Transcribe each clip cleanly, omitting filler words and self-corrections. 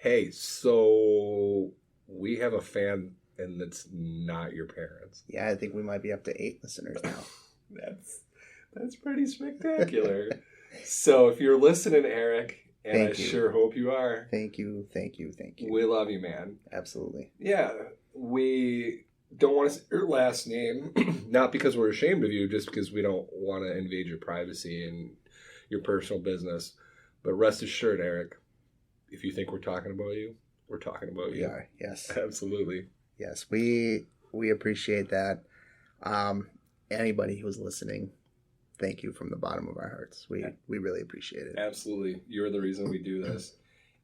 Hey, so we have a fan, and it's not your parents. Yeah, I think we might be up to 8 listeners now. That's pretty spectacular. So if you're listening, Eric, and Thank I you. sure hope you are. Thank you. We love you, man. Absolutely. Yeah, we don't want to say your last name, not because we're ashamed of you, just because we don't want to invade your privacy and your personal business. But rest assured, Eric, if you think we're talking about you, we're talking about you. We are, yes. Absolutely. Yes, we appreciate that. Anybody who's listening, thank you from the bottom of our hearts. We really appreciate it. Absolutely. You're the reason we do this.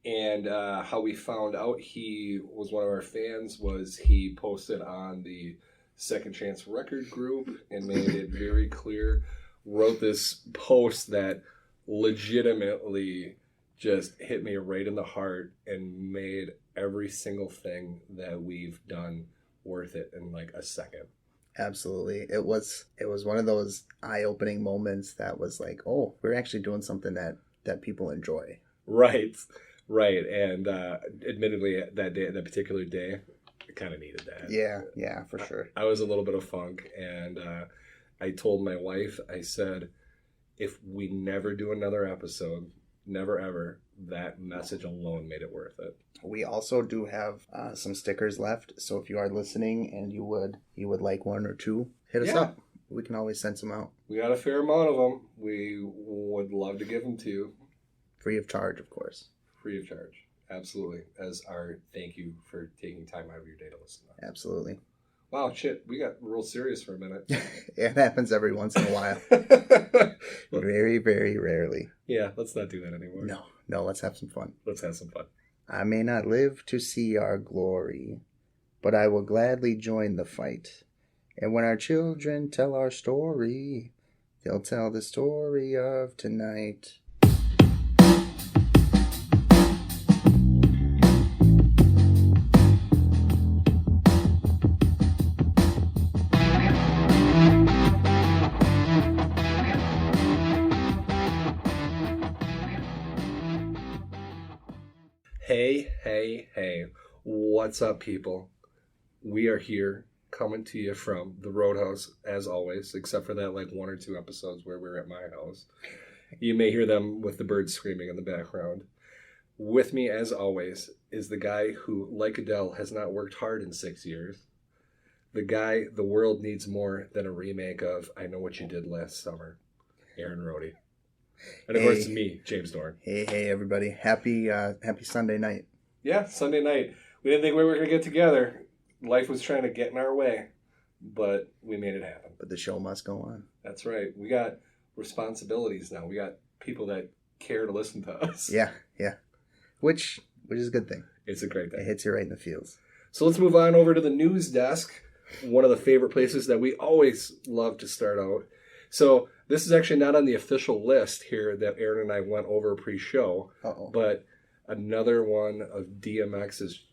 And how we found out he was one of our fans was he posted on the Second Chance Record group and made it very clear, wrote this post that legitimately just hit me right in the heart and made every single thing that we've done worth it in like a second. Absolutely. It was one of those eye-opening moments that was like, oh, we're actually doing something that people enjoy. Right. And admittedly, that particular day, I kind of needed that. Yeah, for sure. I was a little bit of funk, and I told my wife, I said, if we never do another episode, never ever, that message alone made it worth it. We also do have some stickers left, so if you are listening and you would like one or two, hit us up. We can always send some out. We got a fair amount of them. We would love to give them to you. Free of charge, of course. Free of charge. Absolutely. As our thank you for taking time out of your day to listen to us. Absolutely. Wow, shit. We got real serious for a minute. It happens every once in a while. Very, very rarely. Yeah, let's not do that anymore. No, let's have some fun. Let's have some fun. I may not live to see our glory, but I will gladly join the fight. And when our children tell our story, they'll tell the story of tonight. Hey. What's up, people? We are here coming to you from the Roadhouse, as always, except for that like 1 or 2 episodes where we're at my house. You may hear them with the birds screaming in the background. With me, as always, is the guy who, like Adele, has not worked hard in 6 years. The guy the world needs more than a remake of I Know What You Did Last Summer, Aaron Rohde. And of course, it's me, James Dorn. Hey, everybody. Happy Sunday night. Yeah, Sunday night. We didn't think we were going to get together. Life was trying to get in our way, but we made it happen. But the show must go on. That's right. We got responsibilities now. We got people that care to listen to us. Yeah. Which is a good thing. It's a great thing. It hits you right in the feels. So let's move on over to the news desk, one of the favorite places that we always love to start out. So this is actually not on the official list here that Aaron and I went over pre-show, but another one of DMX's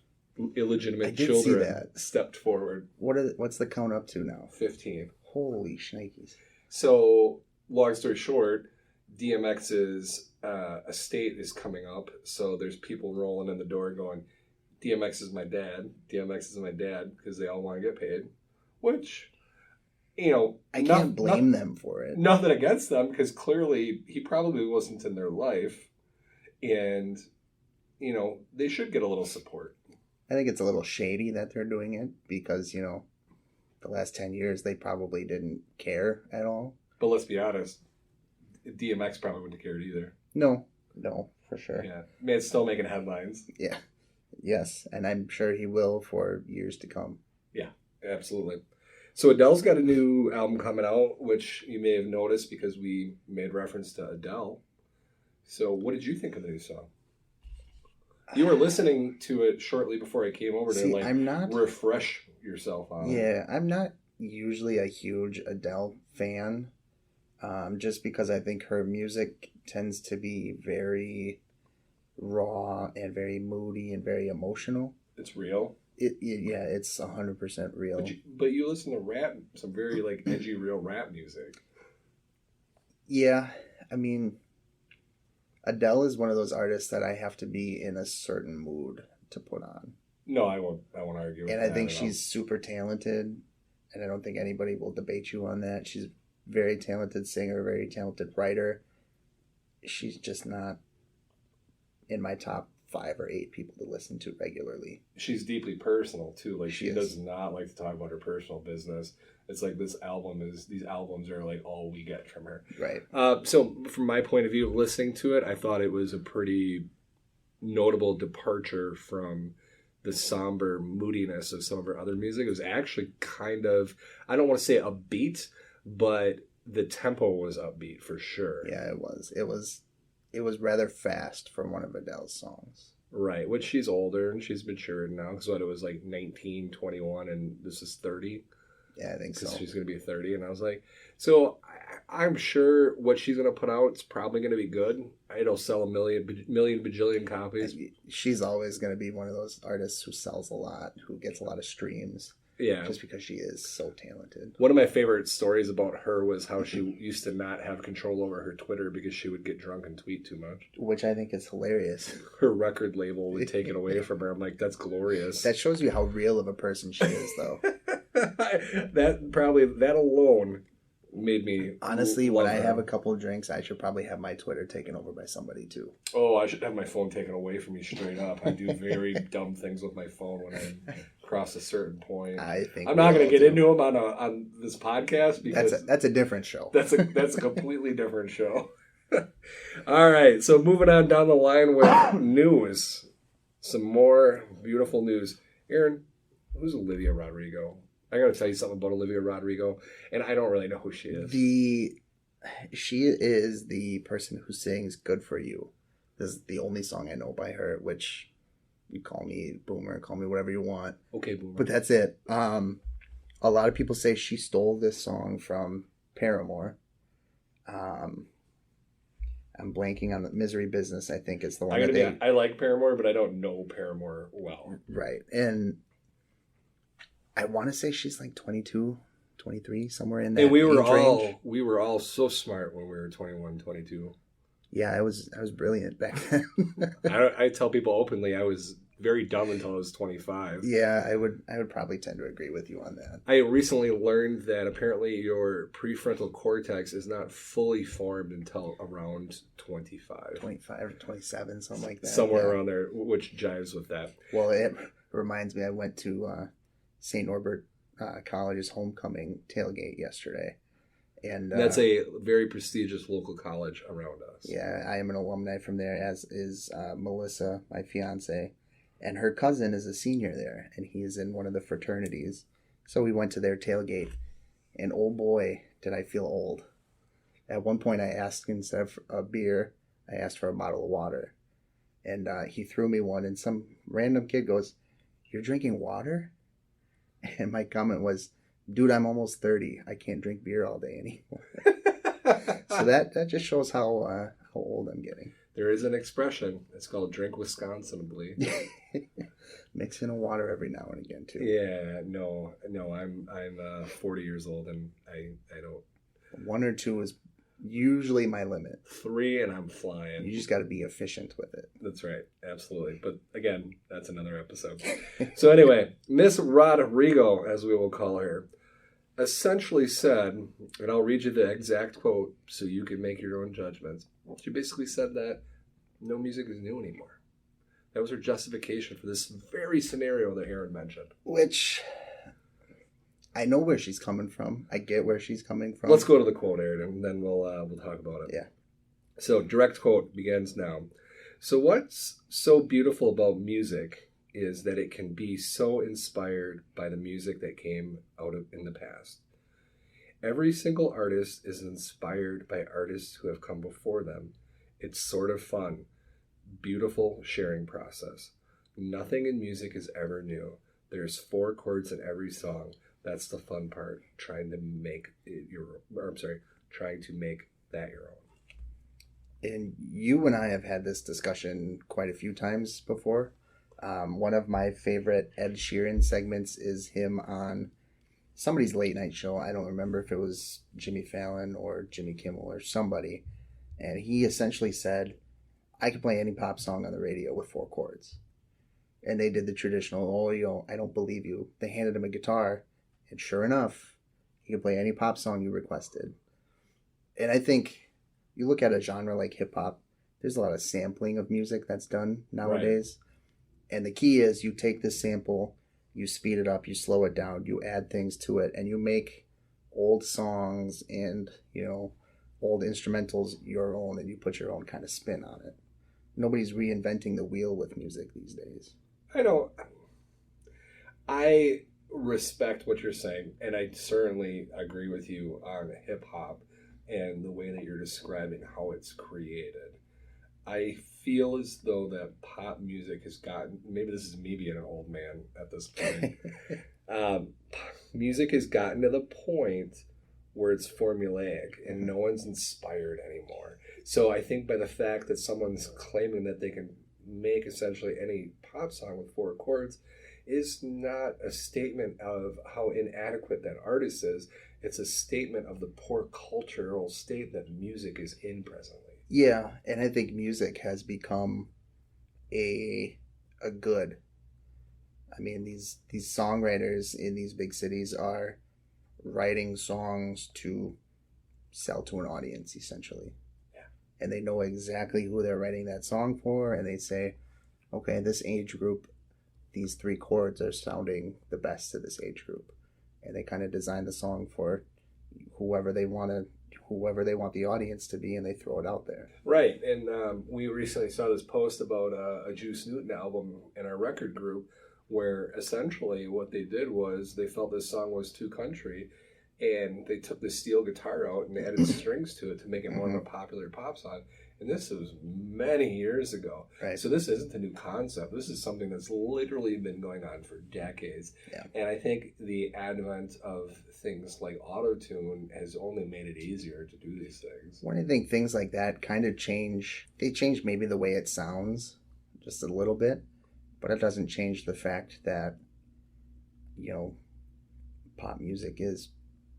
illegitimate children stepped forward. What's the count up to now? 15. Holy shnikes. So, long story short, DMX's estate is coming up, so there's people rolling in the door going, DMX is my dad, because they all want to get paid, which... I can't blame them for it. Nothing against them, because clearly he probably wasn't in their life, and they should get a little support. I think it's a little shady that they're doing it because the last 10 years they probably didn't care at all. But let's be honest, DMX probably wouldn't have cared either. No, for sure. Yeah, man's still making headlines. Yeah, yes, and I'm sure he will for years to come. Yeah, absolutely. So Adele's got a new album coming out, which you may have noticed because we made reference to Adele. So what did you think of the new song? You were listening to it shortly before I came over to refresh yourself on it. Yeah, I'm not usually a huge Adele fan, just because I think her music tends to be very raw and very moody and very emotional. It's real? It's 100% real. But you listen to rap, some very edgy, real rap music. Yeah, I mean, Adele is one of those artists that I have to be in a certain mood to put on. No, I won't argue with And that I think at all. she's super talented, and I don't think anybody will debate you on that. She's a very talented singer, very talented writer. She's just not in my top 5 or 8 people to listen to regularly. She's deeply personal too. Like she She is. does not like to talk about her personal business. It's like these albums are like all we get from her. Right. So from my point of view, listening to it, I thought it was a pretty notable departure from the somber moodiness of some of her other music. It was actually kind of, I don't want to say upbeat, but the tempo was upbeat for sure. Yeah, it was rather fast for one of Adele's songs. Right, which she's older and she's matured now. Because it was like 19, 21, and this is 30. Yeah, I think so. Because she's going to be 30. And I was like, so I'm sure what she's going to put out is probably going to be good. It'll sell a million bajillion copies. She's always going to be one of those artists who sells a lot, who gets a lot of streams. Yeah. Just because she is so talented. One of my favorite stories about her was how she used to not have control over her Twitter because she would get drunk and tweet too much. Which I think is hilarious. Her record label would take it away from her. I'm like, that's glorious. That shows you how real of a person she is, though. that alone made me honestly, when I her. have a couple of drinks, I should probably have my Twitter taken over by somebody too. Oh, I should have my phone taken away from me straight up. I do very dumb things with my phone when I cross a certain point. I think I'm not going to get into them on this podcast because that's a different show. That's a completely different show. All right, so moving on down the line with news, some more beautiful news. Aaron, who's Olivia Rodrigo? I got to tell you something about Olivia Rodrigo, and I don't really know who she is. She is the person who sings "Good for You." This is the only song I know by her, which you call me boomer, call me whatever you want. Okay, boomer. But that's it. A lot of people say she stole this song from Paramore. I'm blanking on the Misery Business, I think is the one. I like Paramore, but I don't know Paramore well. Right. And I want to say she's like 22, 23, somewhere in that and we were range. all so smart when we were 21, 22. Yeah, I was brilliant back then. I tell people openly I was very dumb until I was 25. Yeah, I would probably tend to agree with you on that. I recently learned that apparently your prefrontal cortex is not fully formed until around 25. 25 or 27, something like that. Somewhere around there, which jives with that. Well, it reminds me, I went to St. Norbert College's homecoming tailgate yesterday. And that's a very prestigious local college around us. Yeah, I am an alumni from there, as is Melissa, my fiance. And her cousin is a senior there, and he is in one of the fraternities. So we went to their tailgate, and oh boy, did I feel old. At one point, I asked, instead of a beer, I asked for a bottle of water. And he threw me one, and some random kid goes, "You're drinking water?" And my comment was, "Dude, I'm almost 30. I can't drink beer all day anymore." So that just shows how old I'm getting. There is an expression. It's called "drink Wisconsinably." Mix in a water every now and again too. Yeah, no. I'm 40 years old and I don't. 1 or 2 is usually my limit. 3 and I'm flying. You just got to be efficient with it. That's right, absolutely. But again, that's another episode. So anyway, Miss Rodrigo, as we will call her, essentially said, and I'll read you the exact quote so you can make your own judgments. She basically said that no music is new anymore. That was her justification for this very scenario that Aaron mentioned. Which, I know where she's coming from. I get where she's coming from. Let's go to the quote, Aaron, and then we'll talk about it. Yeah. So, direct quote begins now. "So what's so beautiful about music is that it can be so inspired by the music that came out of in the past. Every single artist is inspired by artists who have come before them. It's sort of fun, beautiful sharing process. Nothing in music is ever new. There's 4 chords in every song. That's the fun part, trying to make that your own." And you and I have had this discussion quite a few times before. One of my favorite Ed Sheeran segments is him on somebody's late night show. I don't remember if it was Jimmy Fallon or Jimmy Kimmel or somebody. And he essentially said, I could play any pop song on the radio with 4 chords. And they did the traditional, oh, I don't believe you. They handed him a guitar, and sure enough, he could play any pop song you requested. And I think you look at a genre like hip hop, there's a lot of sampling of music that's done nowadays. Right. And the key is you take this sample, you speed it up, you slow it down, you add things to it, and you make old songs and, old instrumentals your own, and you put your own kind of spin on it. Nobody's reinventing the wheel with music these days. I know. I respect what you're saying, and I certainly agree with you on hip hop and the way that you're describing how it's created. I feel as though that pop music has gotten, maybe this is me being an old man at this point, music has gotten to the point where it's formulaic and no one's inspired anymore. So I think by the fact that someone's claiming that they can make essentially any pop song with 4 chords is not a statement of how inadequate that artist is. It's a statement of the poor cultural state that music is in presently. Yeah, and I think music has become a good. I mean, these songwriters in these big cities are writing songs to sell to an audience, essentially. Yeah. And they know exactly who they're writing that song for, and they say, okay, this age group, these 3 chords are sounding the best to this age group. And they kind of design the song for whoever they want the audience to be, and they throw it out there. Right, and we recently saw this post about a Juice Newton album in our record group, where essentially what they did was they felt this song was too country, and they took the steel guitar out and added strings to it to make it more of a popular pop song. And this was many years ago. Right. So this isn't a new concept. This is something that's literally been going on for decades. Yeah. And I think the advent of things like auto-tune has only made it easier to do these things. When I think things like that kind of change maybe the way it sounds just a little bit, but it doesn't change the fact that, pop music is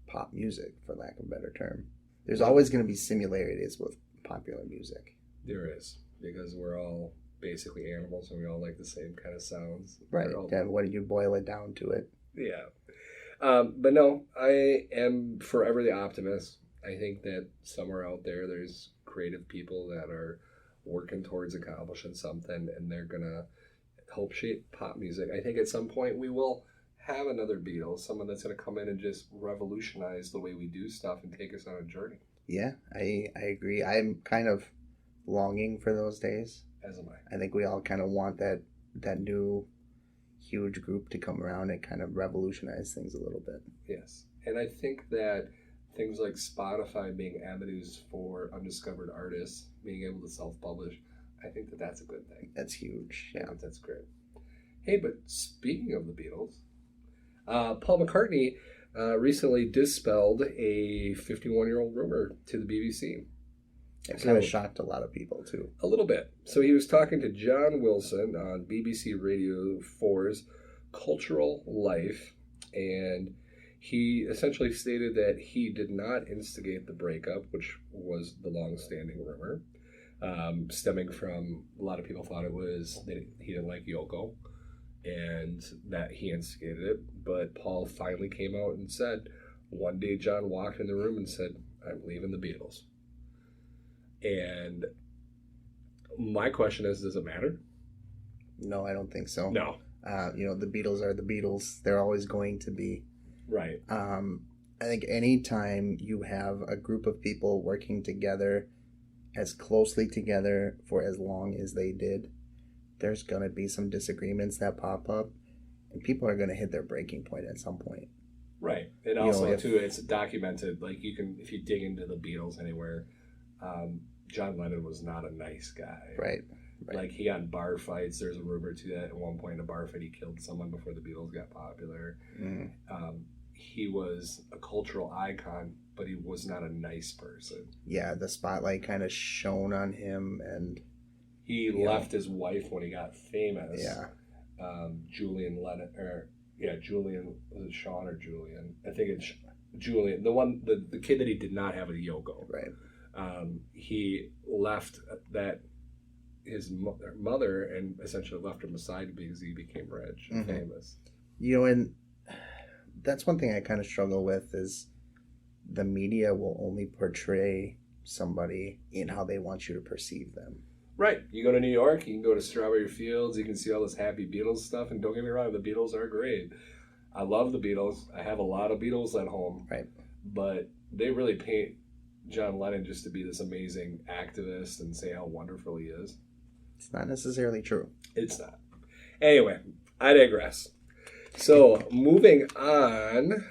pop music, for lack of a better term. There's always going to be similarities with popular music. There is, because we're all basically animals and we all like the same kind of sounds. Right. What do you boil it down to it? Yeah. But no, I am forever the optimist. I think that somewhere out there's creative people that are working towards accomplishing something, and they're going to help shape pop music. I think at some point we will have another Beatles, someone that's going to come in and just revolutionize the way we do stuff and take us on a journey. Yeah, I agree. I'm kind of longing for those days. As am I. I think we all kind of want that new huge group to come around and kind of revolutionize things a little bit. Yes. And I think that things like Spotify being avenues for undiscovered artists, being able to self-publish, I think that that's a good thing. That's huge. Yeah. I think that's great. Hey, but speaking of the Beatles, Paul McCartney recently dispelled a 51-year-old rumor to the BBC. It kind of shocked a lot of people, too. A little bit. So he was talking to John Wilson on BBC Radio 4's Cultural Life, and he essentially stated that he did not instigate the breakup, which was the long-standing rumor, stemming from a lot of people thought it was that he didn't like Yoko and that he instigated it. But Paul finally came out and said, one day John walked in the room and said, I'm leaving the Beatles. And my question is, does it matter? No, I don't think so. No. The Beatles are the Beatles. They're always going to be. Right. I think anytime you have a group of people working together as closely together for as long as they did, there's going to be some disagreements that pop up, and people are going to hit their breaking point at some point. Right. And also, too, it's documented. Like, you can, if you dig into the Beatles anywhere, John Lennon was not a nice guy. Right. Like, he got in bar fights. There's a rumor, too, that at one point in a bar fight he killed someone before the Beatles got popular. Mm. He was a cultural icon, but he was not a nice person. Yeah, the spotlight kind of shone on him, and he left his wife when he got famous. Yeah. Julian Lennon, Julian, was it Sean or Julian? I think it's Julian, the kid that he did not have a Yoko. Right. He left that mother and essentially left him aside because he became rich and famous. And that's one thing I kind of struggle with is the media will only portray somebody in how they want you to perceive them. Right. You go to New York, you can go to Strawberry Fields, you can see all this happy Beatles stuff, and don't get me wrong, the Beatles are great. I love the Beatles. I have a lot of Beatles at home. Right. But they really paint John Lennon just to be this amazing activist and say how wonderful he is. It's not necessarily true. It's not. Anyway, I digress. So, moving on,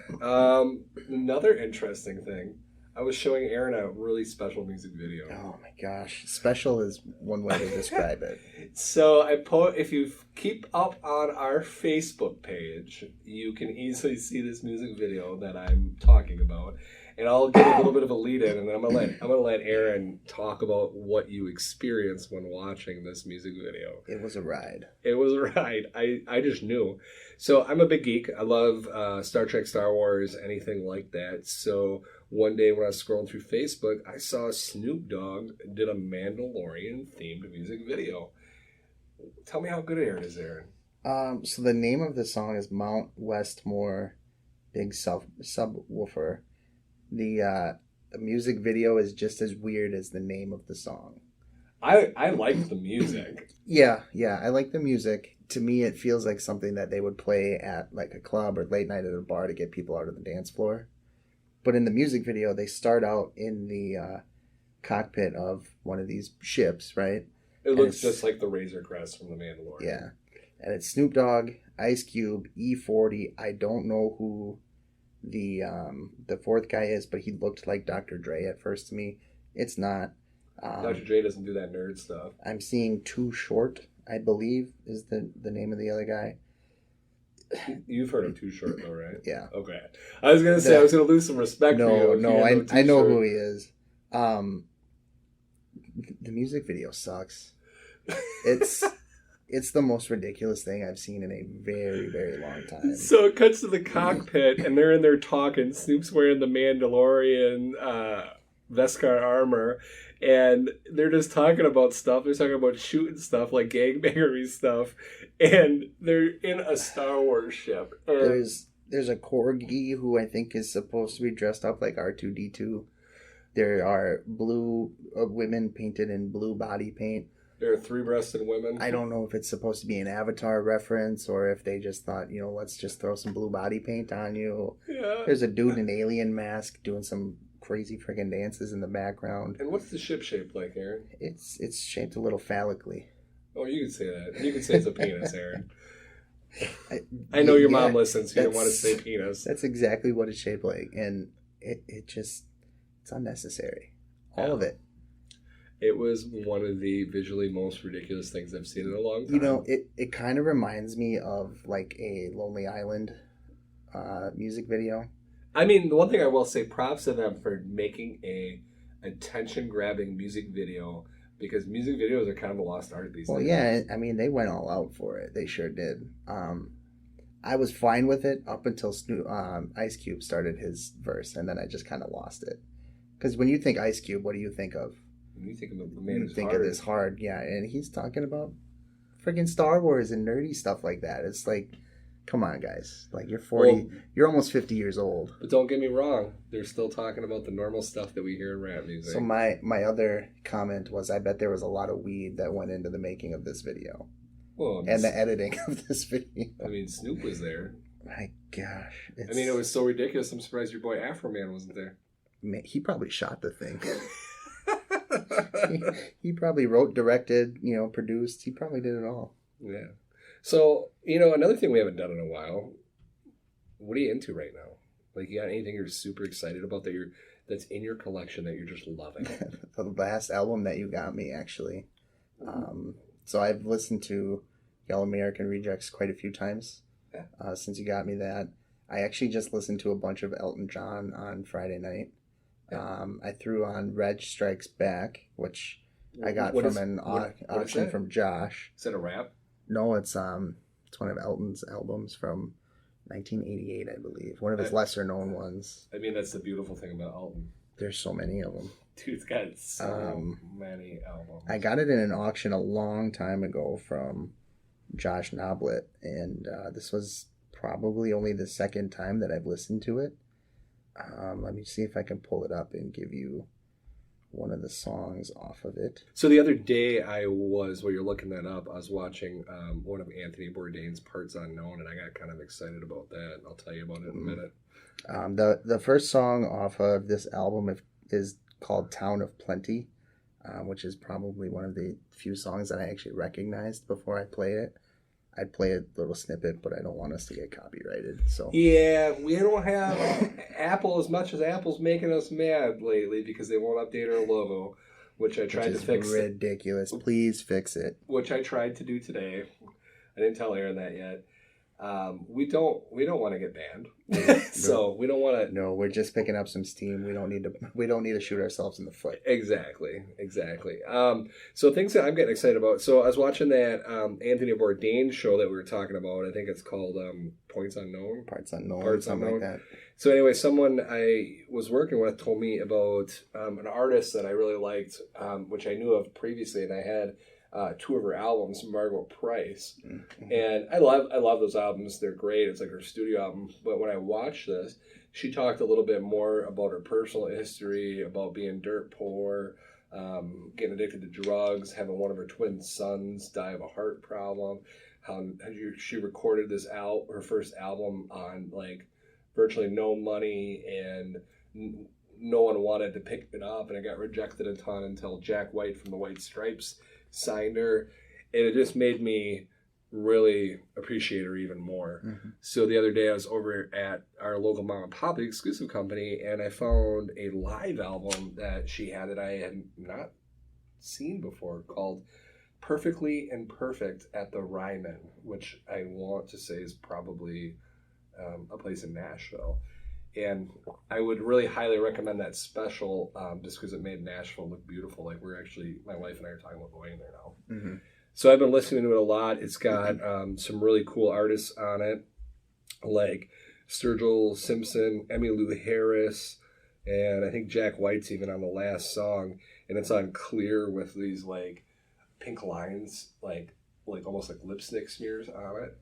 another interesting thing. I was showing Aaron a really special music video. Oh my gosh. Special is one way to describe it. So, if you keep up on our Facebook page, you can easily see this music video that I'm talking about. And I'll give a little bit of a lead in, and then I'm gonna let Aaron talk about what you experienced when watching this music video. It was a ride. It was a ride. I just knew. So I'm a big geek. I love Star Trek, Star Wars, anything like that. So one day when I was scrolling through Facebook, I saw Snoop Dogg did a Mandalorian themed music video. Tell me how good it is, Aaron. So the name of the song is Mount Westmore Big Subwoofer. The music video is just as weird as the name of the song. I like the music. Yeah, I like the music. To me, it feels like something that they would play at like a club or late night at a bar to get people out of the dance floor. But in the music video, they start out in the cockpit of one of these ships, right? It looks just like the Razor Crest from The Mandalorian. Yeah, and it's Snoop Dogg, Ice Cube, E40. I don't know who the fourth guy is, but he looked like Dr. Dre at first to me. It's not. Dr. Dre doesn't do that nerd stuff. I'm seeing Too Short, I believe, is the name of the other guy. You've heard of Too Short, though, right? Yeah. Okay. I was gonna say I was gonna lose some respect for you. No, I know who he is. The music video sucks. It's the most ridiculous thing I've seen in a very, very long time. So it cuts to the cockpit, and they're in there talking. Snoop's wearing the Mandalorian Beskar armor, and they're just talking about stuff. They're talking about shooting stuff, like gangbangery stuff, and they're in a Star Wars ship. There's a corgi who I think is supposed to be dressed up like R2-D2. There are blue women painted in blue body paint. There are three-breasted women. I don't know if it's supposed to be an Avatar reference or if they just thought, let's just throw some blue body paint on you. Yeah. There's a dude in an alien mask doing some crazy freaking dances in the background. And what's the ship shaped like, Aaron? It's shaped a little phallically. Oh, you can say that. You can say it's a penis, Aaron. I know your mom listens, so you don't want to say penis. That's exactly what it's shaped like, and it's unnecessary. All of it. It was one of the visually most ridiculous things I've seen in a long time. It kind of reminds me of like a Lonely Island music video. I mean, the one thing I will say, props to them for making a attention-grabbing music video, because music videos are kind of a lost art these days. Well, yeah, I mean, they went all out for it. They sure did. I was fine with it up until Ice Cube started his verse, and then I just kind of lost it. Because when you think Ice Cube, what do you think of? You think of the man who's think hard. of this hard, yeah, and he's talking about freaking Star Wars and nerdy stuff like that. It's like, come on, guys. Like, you're 40, you're almost 50 years old. But don't get me wrong, they're still talking about the normal stuff that we hear in rap music. So my other comment was, I bet there was a lot of weed that went into the making of this video. Well, and the editing of this video. I mean, Snoop was there. My gosh. I mean, it was so ridiculous. I'm surprised your boy Afro Man wasn't there. Man, he probably shot the thing. he probably wrote, directed, produced. He probably did it all. Yeah. So, another thing we haven't done in a while, what are you into right now? Like, you got anything you're super excited about that's in your collection that you're just loving? The last album that you got me, actually. So I've listened to Y'all American Rejects quite a few times since you got me that. I actually just listened to a bunch of Elton John on Friday night. I threw on Reg Strikes Back, which I got from an auction from Josh. Is that a rap? No, it's one of Elton's albums from 1988, I believe. One of his lesser known ones. I mean, that's the beautiful thing about Elton. There's so many of them. Dude's got so many albums. I got it in an auction a long time ago from Josh Noblet, and this was probably only the second time that I've listened to it. Let me see if I can pull it up and give you one of the songs off of it. So the other day while you're looking that up, I was watching one of Anthony Bourdain's Parts Unknown, and I got kind of excited about that. I'll tell you about it in a minute. The first song off of this album is called Town of Plenty, which is probably one of the few songs that I actually recognized before I play it. I'd play a little snippet, but I don't want us to get copyrighted. So yeah, we don't have Apple as much as Apple's making us mad lately because they won't update our logo, which I tried to fix. Ridiculous. Please fix it. Which I tried to do today. I didn't tell Aaron that yet. We don't want to get banned, so we don't want to. No, we're just picking up some steam. We don't need to shoot ourselves in the foot. Exactly. So things that I'm getting excited about. So I was watching that Anthony Bourdain show that we were talking about. I think it's called Parts Unknown, something like that. So anyway, someone I was working with told me about an artist that I really liked, which I knew of previously, and I had. Two of her albums, Margot Price, and I love those albums. They're great. It's like her studio album. But when I watched this, she talked a little bit more about her personal history, about being dirt poor, getting addicted to drugs, having one of her twin sons die of a heart problem. How she recorded her first album on like virtually no money, and no one wanted to pick it up, and it got rejected a ton until Jack White from the White Stripes signed her, and it just made me really appreciate her even more. So the other day I was over at our local mom and pop exclusive company, and I found a live album that she had that I had not seen before called Perfectly Imperfect at the Ryman, which I want to say is probably a place in Nashville. And I would really highly recommend that special just because it made Nashville look beautiful. Like my wife and I are talking about going there now. So I've been listening to it a lot. It's got some really cool artists on it, like Sturgill Simpson, Emmylou Harris, and I think Jack White's even on the last song. And it's on clear with these like pink lines, like almost like lipstick smears on it.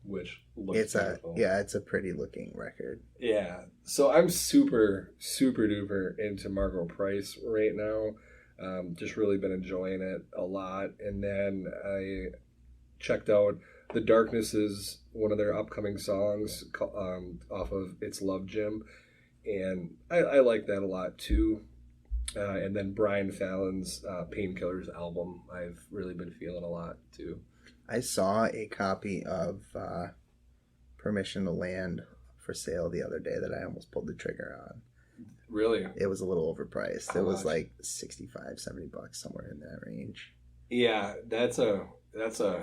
Which looks beautiful. It's a pretty looking record. Yeah. So I'm super, super duper into Margot Price right now. Just really been enjoying it a lot. And then I checked out The Darkness is one of their upcoming songs off of It's Love Jim. And I like that a lot too. And then Brian Fallon's Painkillers album I've really been feeling a lot too. I saw a copy of Permission to Land for sale the other day that I almost pulled the trigger on. Really? It was a little overpriced. How it was much? like $65-$70, somewhere in that range. Yeah, that's a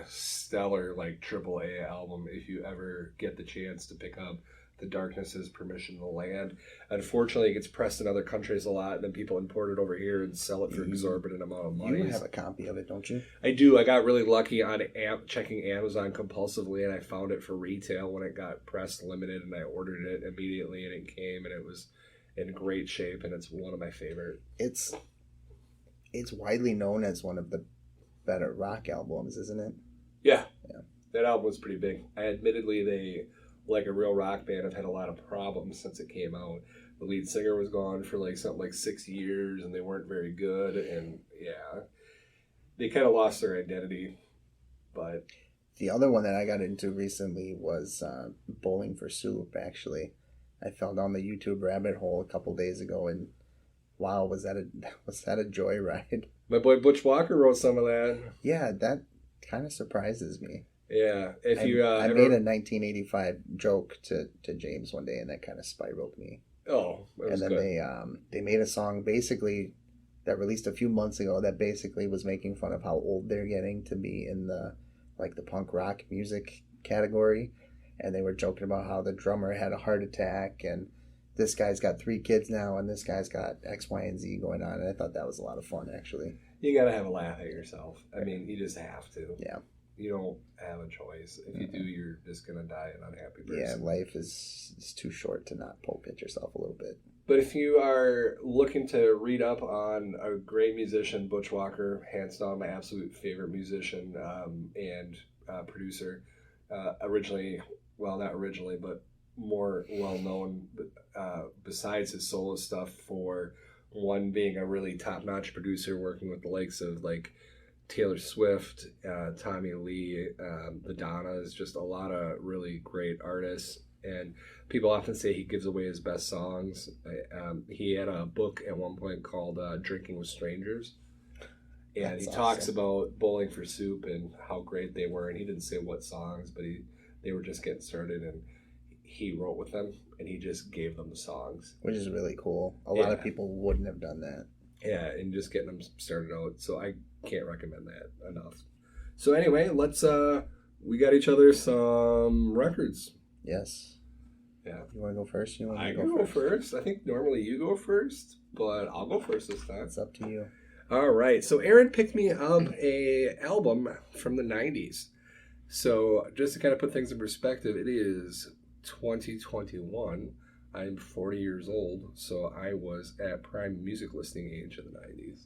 stellar like AAA album if you ever get the chance to pick up The Darkness is Permission to Land. Unfortunately, it gets pressed in other countries a lot, and then people import it over here and sell it for an exorbitant amount of money. You have a copy of it, don't you? I do. I got really lucky on checking Amazon compulsively, and I found it for retail when it got pressed limited, and I ordered it immediately, and it came, and it was in great shape, and it's one of my favorite. It's widely known as one of the better rock albums, isn't it? Yeah. That album was pretty big. Admittedly, they, like a real rock band, have had a lot of problems since it came out. The lead singer was gone for like something like 6 years, and they weren't very good, and they kind of lost their identity. But the other one that I got into recently was Bowling for Soup. Actually, I fell down the YouTube rabbit hole a couple days ago, and wow, was that a joyride? My boy Butch Walker wrote some of that. Yeah, that kind of surprises me. Yeah, I made a 1985 joke to James one day, and that kind of spiraled me. Oh, that was and then good. they made a song basically that released a few months ago that basically was making fun of how old they're getting to be in the punk rock music category, and they were joking about how the drummer had a heart attack, and this guy's got 3 kids now, and this guy's got X, Y, and Z going on, and I thought that was a lot of fun, actually. You gotta have a laugh at yourself. I mean, you just have to. Yeah. you don't have a choice. If you do, you're just gonna die an unhappy person. Yeah, life is too short to not poke at yourself a little bit. But if you are looking to read up on a great musician, Butch Walker, hands down my absolute favorite musician and producer, originally, well, not originally, but more well known besides his solo stuff for one being a really top notch producer working with the likes of like Taylor Swift, Tommy Lee, the Donnas, just a lot of really great artists. And people often say he gives away his best songs. He had a book at one point called Drinking with Strangers. And That's he talks awesome. about Bowling for Soup and how great they were. And he didn't say what songs, but they were just getting started. And he wrote with them and he just gave them the songs. Which is really cool. A lot of people wouldn't have done that. Yeah, and just getting them started out. So I can't recommend that enough. So anyway, let's we got each other some records. Yes. Yeah. You want to go first? You want I to can go first. I think normally you go first, but I'll go first this time. It's up to you. All right. So Aaron picked me up a album from the 90s. So just to kind of put things in perspective, it is 2021. I'm 40 years old, so I was at prime music listening age in the 90s.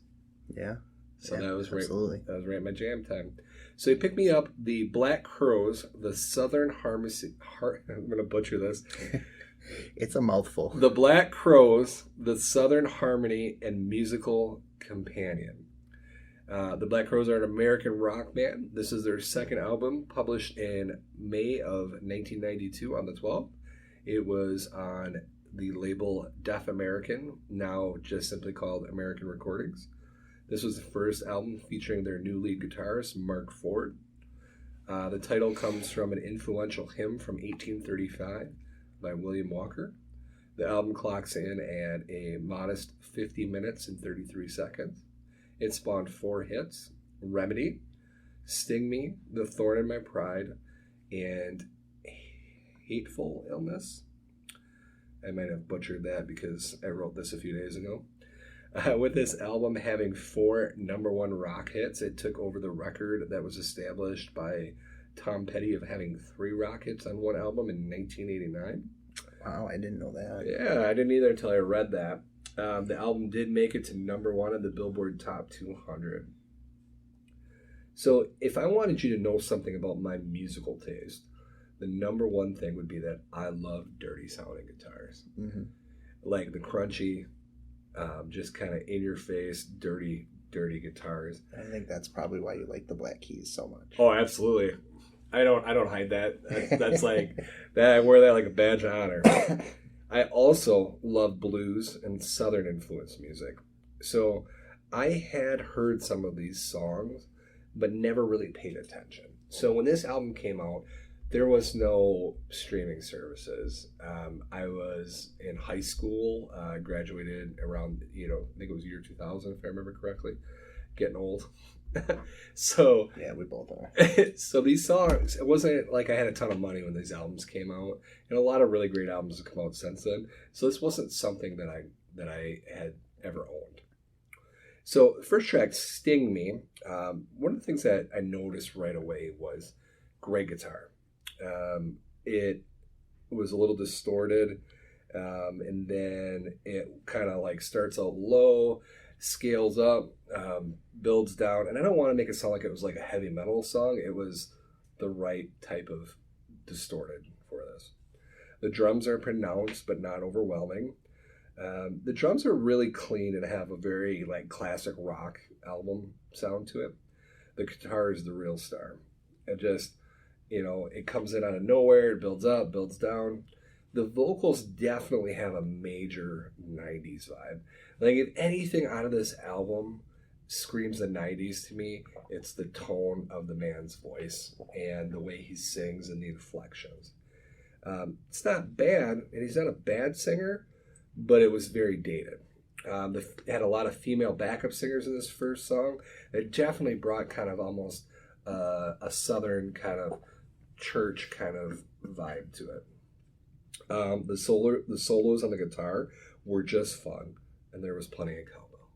Yeah. So yeah, that was right. absolutely. That was right at my jam time. So he picked me up the Black Crowes, the Southern Harmony. I'm going to butcher this. It's a mouthful. The Black Crowes, the Southern Harmony and Musical Companion. The Black Crowes are an American rock band. This is their second album, published in May of 1992 on the 12th. It was on the label Deaf American, now just simply called American Recordings. This was the first album featuring their new lead guitarist, Mark Ford. The title comes from an influential hymn from 1835 by William Walker. The album clocks in at a modest 50 minutes and 33 seconds. It spawned 4 hits: Remedy, Sting Me, The Thorn in My Pride, and Hateful Illness. I might have butchered that because I wrote this a few days ago. With this album having 4 number 1 rock hits, it took over the record that was established by Tom Petty of having 3 rock hits on one album in 1989. Wow, I didn't know that. Yeah, I didn't either until I read that. The album did make it to number 1 on the Billboard Top 200. So if I wanted you to know something about my musical taste, the number 1 thing would be that I love dirty sounding guitars. Mm-hmm. Like the crunchy, just kind of in your face, dirty guitars. I think that's probably why you like the Black Keys so much. Oh, absolutely. I don't hide that. That's like that. I wear that like a badge of honor. I also love blues and Southern influenced music. So I had heard some of these songs, but never really paid attention. So when this album came out, there was no streaming services. I was in high school, graduated around, I think it was year 2000, if I remember correctly. Getting old. So yeah, we both are. So these songs, it wasn't like I had a ton of money when these albums came out, and a lot of really great albums have come out since then. So this wasn't something that I had ever owned. So the first track, Sting Me, one of the things that I noticed right away was great guitar. It was a little distorted, and then it kind of like starts out low, scales up, builds down, and I don't want to make it sound like it was like a heavy metal song. It was the right type of distorted for this. The drums are pronounced but not overwhelming. The drums are really clean and have a very like classic rock album sound to it. The guitar is the real star. It just, it comes in out of nowhere, it builds up, builds down. The vocals definitely have a major 90s vibe. Like, if anything out of this album screams the 90s to me, it's the tone of the man's voice and the way he sings and the inflections. It's not bad, and he's not a bad singer, but it was very dated. It had a lot of female backup singers in this first song. It definitely brought kind of almost a southern kind of church kind of vibe to it. The solos on the guitar were just fun, and there was plenty of cowbell.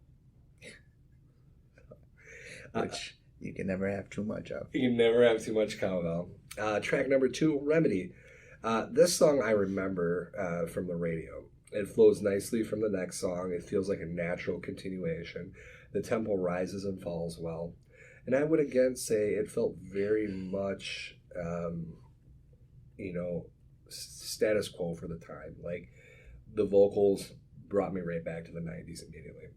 Which You can never have too much of. You can never have too much cowbell. Track number 2, Remedy. This song I remember from the radio. It flows nicely from the next song. It feels like a natural continuation. The tempo rises and falls well. And I would again say it felt very much, status quo for the time. Like, the vocals brought me right back to the 90s immediately.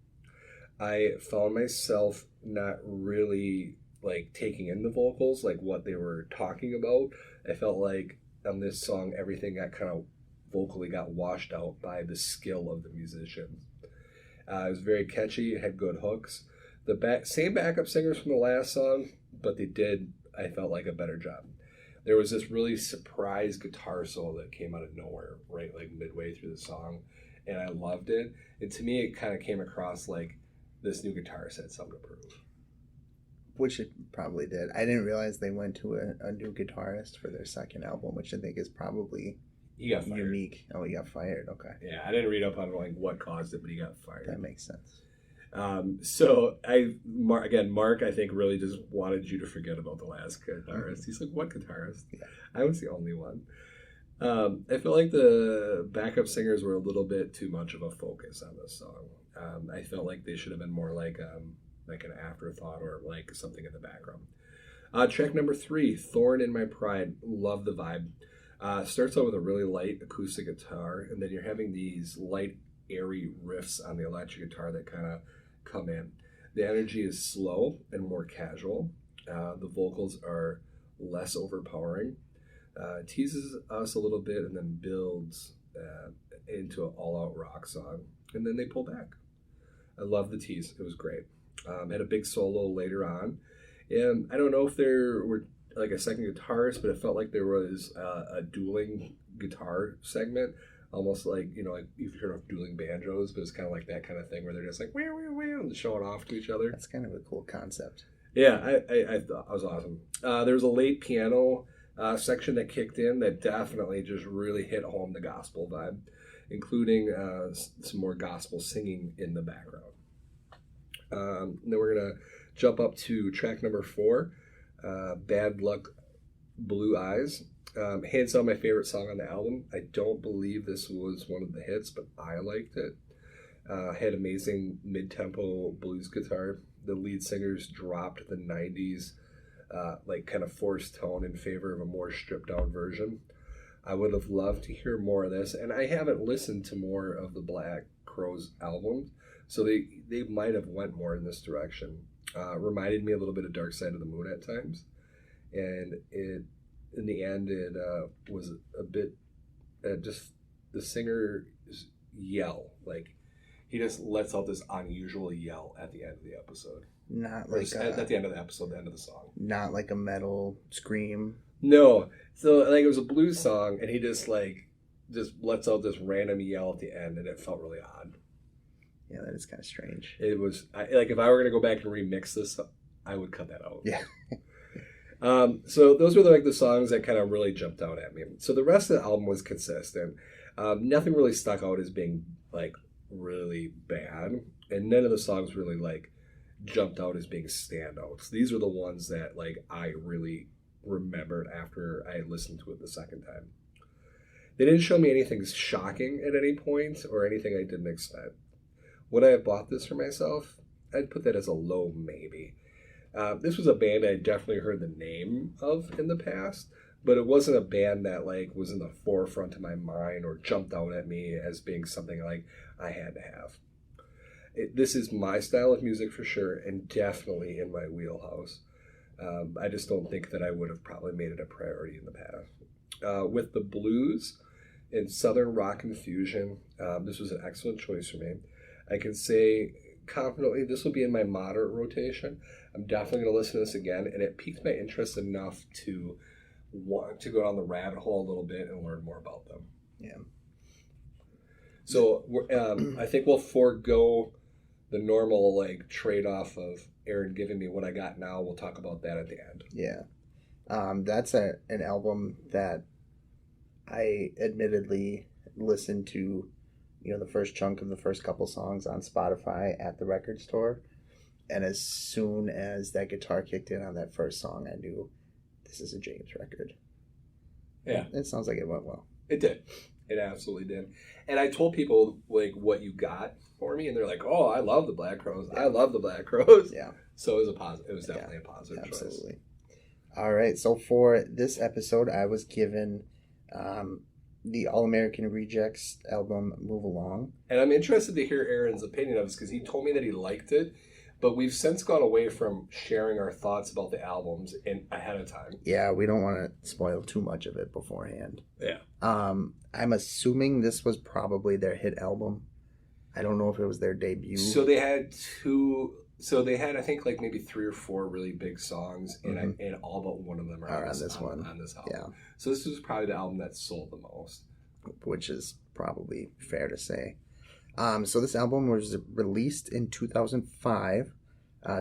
I found myself not really like taking in the vocals, like what they were talking about. I felt like on this song, everything got kind of vocally got washed out by the skill of the musicians. It was very catchy. It had good hooks. Same backup singers from the last song, but they did, I felt like, a better job. There was this really surprise guitar solo that came out of nowhere, right, like midway through the song, and I loved it. And to me, it kind of came across like this new guitarist had something to prove. Which it probably did. I didn't realize they went to a new guitarist for their second album, which I think is probably unique. Oh, he got fired. Okay. Yeah, I didn't read up on like what caused it, but he got fired. That makes sense. So Mark, I think, really just wanted you to forget about the last guitarist. Mm-hmm. He's like, what guitarist? Yeah. I was the only one. I feel like the backup singers were a little bit too much of a focus on this song. I felt like they should have been more like an afterthought or like something in the background. Track number 3, Thorn in My Pride. Love the vibe. Starts out with a really light acoustic guitar, and then you're having these light, airy riffs on the electric guitar that kind of come in. The energy is slow and more casual. The vocals are less overpowering. Teases us a little bit and then builds into an all-out rock song. And then they pull back. I love the tease. It was great. Had a big solo later on. And I don't know if there were like a second guitarist, but it felt like there was a dueling guitar segment. Almost like, like you've heard of dueling banjos, but it's kind of like that kind of thing where they're just like, wah, wah, wah, and showing off to each other. That's kind of a cool concept. Yeah, I thought it was awesome. There was a late piano section that kicked in that definitely just really hit home the gospel vibe, including some more gospel singing in the background. Then we're going to jump up to track number 4, Bad Luck Blue Eyes. Hands down my favorite song on the album. I don't believe this was one of the hits, but I liked it. Had amazing mid-tempo blues guitar. The lead singers dropped the 90s like kind of forced tone in favor of a more stripped down version. I would have loved to hear more of this, and I haven't listened to more of the Black Crowes albums, so they might have went more in this direction. Reminded me a little bit of Dark Side of the Moon at times, and in the end it was a bit just the singer's yell, like he just lets out this unusual yell at the end of the episode. Not like at the end of the episode, the end of the song. Not like a metal scream. No. So like it was a blues song, and he just lets out this random yell at the end, and it felt really odd. Yeah, that is kind of strange. It was like if I were gonna go back and remix this, I would cut that out. Yeah. So those were like the songs that kind of really jumped out at me. So the rest of the album was consistent. Nothing really stuck out as being like really bad, and none of the songs really like jumped out as being standouts. These are the ones that like I really remembered after I listened to it the second time. They didn't show me anything shocking at any point or anything I didn't expect. Would I have bought this for myself? I'd put that as a low maybe. This was a band I definitely heard the name of in the past, but it wasn't a band that like was in the forefront of my mind or jumped out at me as being something like I had to have. This is my style of music for sure, and definitely in my wheelhouse. I just don't think that I would have probably made it a priority in the past. With the blues and southern rock and fusion, this was an excellent choice for me. I can say confidently this will be in my moderate rotation. I'm definitely going to listen to this again, and it piqued my interest enough to want to go down the rabbit hole a little bit and learn more about them. Yeah. So I think we'll forego the normal like trade-off of Aaron giving me what I got now. We'll talk about that at the end. Yeah. That's an album that I admittedly listened to, the first chunk of the first couple songs on Spotify at the record store. And as soon as that guitar kicked in on that first song, I knew this is a James record. Yeah. It sounds like it went well. It did. It absolutely did. And I told people like what you got for me, and they're like, "Oh, I love the Black Crowes. Yeah. I love the Black Crowes." Yeah. So it was a positive. It was definitely a positive choice. Absolutely. All right. So for this episode, I was given the All American Rejects album "Move Along." And I'm interested to hear Aaron's opinion of this because he told me that he liked it, but we've since gone away from sharing our thoughts about the albums ahead of time. Yeah, we don't want to spoil too much of it beforehand. Yeah. I'm assuming this was probably their hit album. I don't know if it was their debut. So they had two. So they had, I think, like maybe 3 or 4 really big songs, and and all but one of them are on this one. On this album. Yeah. So this was probably the album that sold the most, which is probably fair to say. So this album was released in 2005.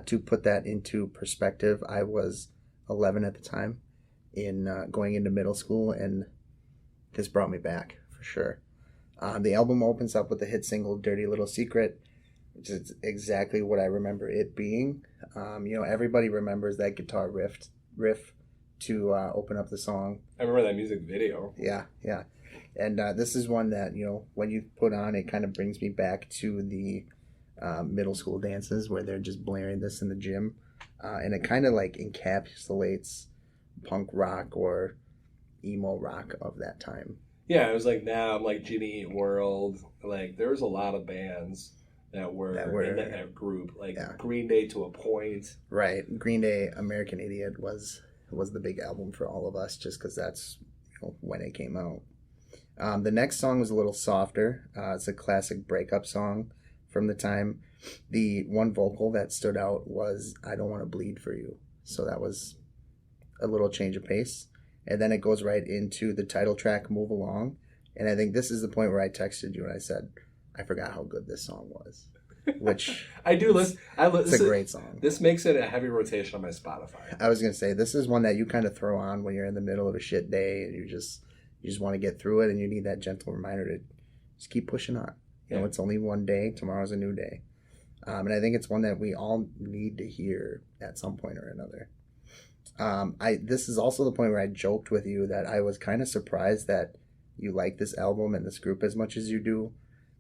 To put that into perspective, I was 11 at the time, going into middle school, and this brought me back for sure. The album opens up with the hit single "Dirty Little Secret," which is exactly what I remember it being. Everybody remembers that guitar riff to open up the song. I remember that music video. Yeah. And this is one that, when you put on, it kind of brings me back to the middle school dances where they're just blaring this in the gym. And it kind of like encapsulates punk rock or emo rock of that time. Yeah, it was like Them, like Jimmy Eat World. Like there was a lot of bands that were in that group. Like Green Day to a point. Right. Green Day, American Idiot was the big album for all of us just because that's when it came out. The next song was a little softer. It's a classic breakup song from the time. The one vocal that stood out was "I Don't Want to Bleed for You." So that was a little change of pace. And then it goes right into the title track, "Move Along." And I think this is the point where I texted you and I said, I forgot how good this song was. Which I do listen. It's a great song. This makes it a heavy rotation on my Spotify. I was going to say, this is one that you kind of throw on when you're in the middle of a shit day and you just want to get through it, and you need that gentle reminder to just keep pushing on. It's only one day. Tomorrow's a new day. And I think it's one that we all need to hear at some point or another. This is also the point where I joked with you that I was kind of surprised that you like this album and this group as much as you do.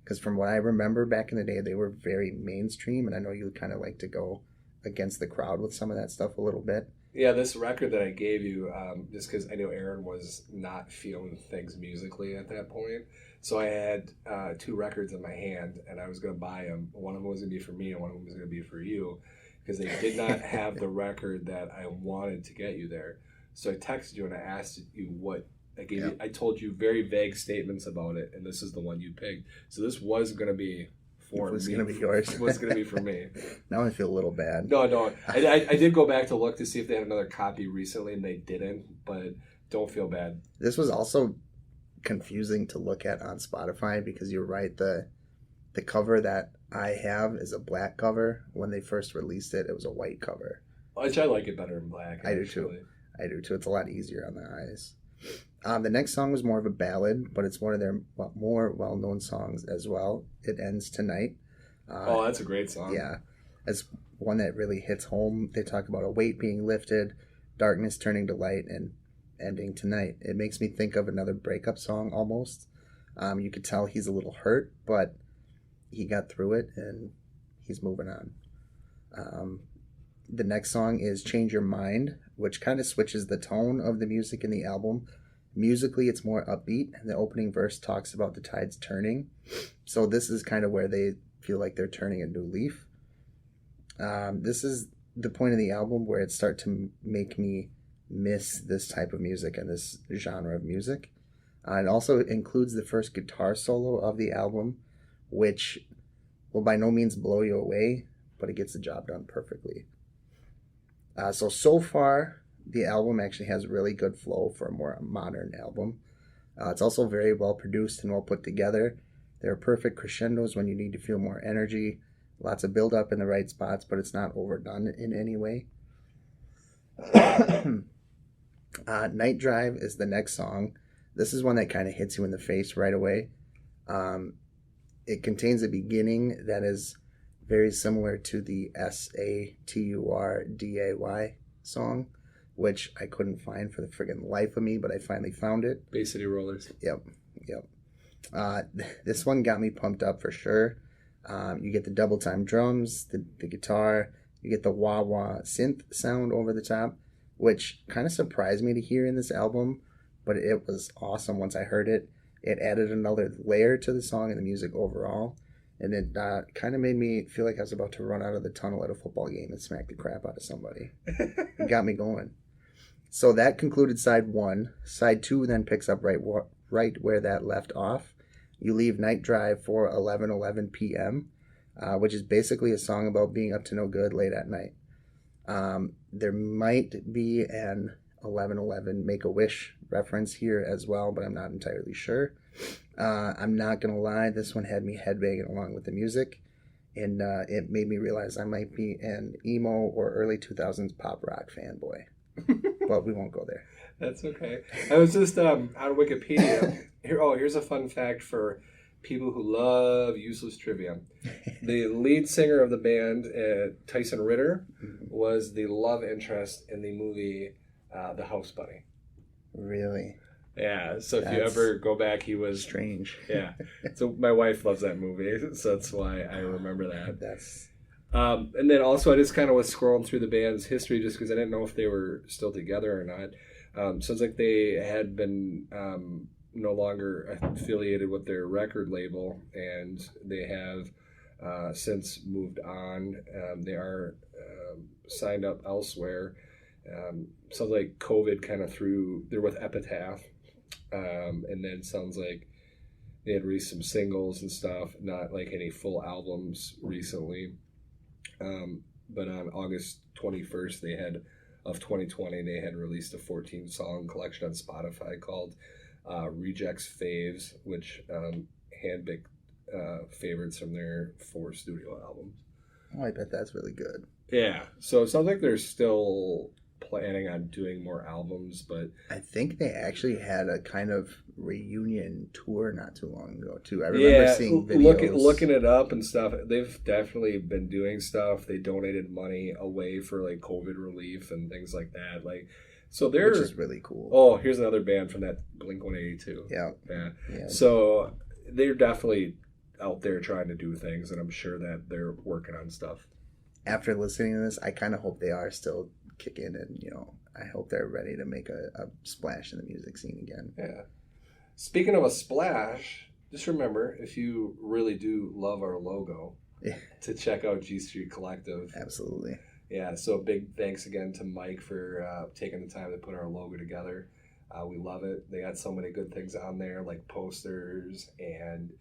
Because from what I remember back in the day, they were very mainstream, and I know you kind of like to go against the crowd with some of that stuff a little bit. Yeah, this record that I gave you, just because I know Aaron was not feeling things musically at that point. So I had 2 records in my hand, and I was going to buy them. One of them was going to be for me, and one of them was going to be for you, because they did not have the record that I wanted to get you there. So I texted you, and I asked you what I gave you. I told you very vague statements about it, and this is the one you picked. So this was going to be for me. It was going to be yours. It was going to be for me. Now I feel a little bad. No. I did go back to look to see if they had another copy recently, and they didn't, but don't feel bad. This was also confusing to look at on Spotify because you're right, the cover that I have is a black cover. When they first released it, it was a white cover. Which I like it better in black. I do too. It's a lot easier on the eyes. The next song was more of a ballad, but it's one of their more well-known songs as well. "It Ends Tonight." That's a great song. Yeah. It's one that really hits home. They talk about a weight being lifted, darkness turning to light, and ending tonight. It makes me think of another breakup song almost. You could tell he's a little hurt, but he got through it and he's moving on. The next song is "Change Your Mind," which kind of switches the tone of the music in the album. Musically, it's more upbeat, and the opening verse talks about the tides turning. So this is kind of where they feel like they're turning a new leaf. This is the point of the album where it starts to make me miss this type of music and this genre of music. It also includes the first guitar solo of the album, which will by no means blow you away, but it gets the job done perfectly. So far, the album actually has really good flow for a more modern album. It's also very well produced and well put together. There are perfect crescendos when you need to feel more energy, lots of build up in the right spots, but it's not overdone in any way. "Night Drive" is the next song. This is one that kind of hits you in the face right away. It contains a beginning that is very similar to the SATURDAY song, which I couldn't find for the friggin' life of me, but I finally found it. Bay City Rollers. Yep. This one got me pumped up for sure. You get the double time drums, the guitar, you get the wah-wah synth sound over the top, which kind of surprised me to hear in this album, but it was awesome once I heard it. It added another layer to the song and the music overall, and it kind of made me feel like I was about to run out of the tunnel at a football game and smack the crap out of somebody. It got me going. So that concluded side 1. Side 2 then picks up right where that left off. You leave Night Drive for 11:11 p.m., which is basically a song about being up to no good late at night. There might be an 11:11 Make-A-Wish reference here as well, but I'm not entirely sure. I'm not going to lie, this one had me headbanging along with the music, and it made me realize I might be an emo or early 2000s pop rock fanboy. But we won't go there. That's okay. I was just on Wikipedia. Here's a fun fact for people who love useless trivia. The lead singer of the band, Tyson Ritter, was the love interest in the movie The House Bunny. Really? Yeah, so if you ever go back, he was... strange. Yeah. So my wife loves that movie, so that's why I remember that. And then also I just kind of was scrolling through the band's history just because I didn't know if they were still together or not. Sounds like they had been no longer affiliated with their record label, and they have since moved on. They are signed up elsewhere. Sounds like COVID kind of they're with Epitaph, and then sounds like they had released some singles and stuff, not like any full albums recently. But on August 21st, of 2020, they had released a 14-song collection on Spotify called Rejects Faves, which handpicked favorites from their 4 studio albums. Oh, I bet that's really good. Yeah, so it sounds like they're still planning on doing more albums, but I think they actually had a kind of reunion tour not too long ago too. I remember seeing videos. Looking it up and stuff. They've definitely been doing stuff. They donated money away for like COVID relief and things like that. Like, so they're, which is really cool. Oh, here's another band from that Blink-182. Yeah. So they're definitely out there trying to do things, and I'm sure that they're working on stuff. After listening to this, I kind of hope they are still kicking, and I hope they're ready to make a splash in the music scene again. Yeah. Speaking of a splash, just remember, if you really do love our logo, to check out G Street Collective. Absolutely. Yeah, so big thanks again to Mike for taking the time to put our logo together. We love it. They got so many good things on there, like posters and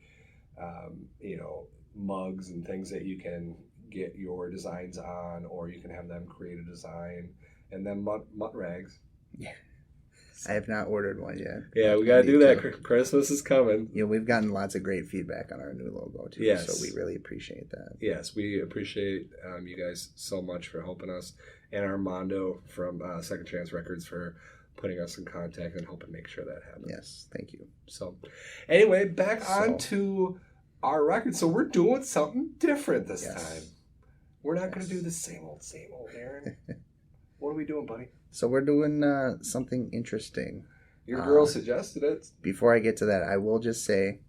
mugs and things that you can get your designs on, or you can have them create a design, and then mutt rags. Yeah, I have not ordered one yet. Yeah, we gotta do that. Christmas is coming. We've gotten lots of great feedback on our new logo too. Yes. So we really appreciate that. Yes, we appreciate you guys so much for helping us, and Armando from Second Chance Records for putting us in contact and helping make sure that happens. Yes, thank you. So anyway, back on to our record. So we're doing something different this time. We're not going to do the same old, Aaron. What are we doing, buddy? So we're doing something interesting. Your girl suggested it. Before I get to that, I will just say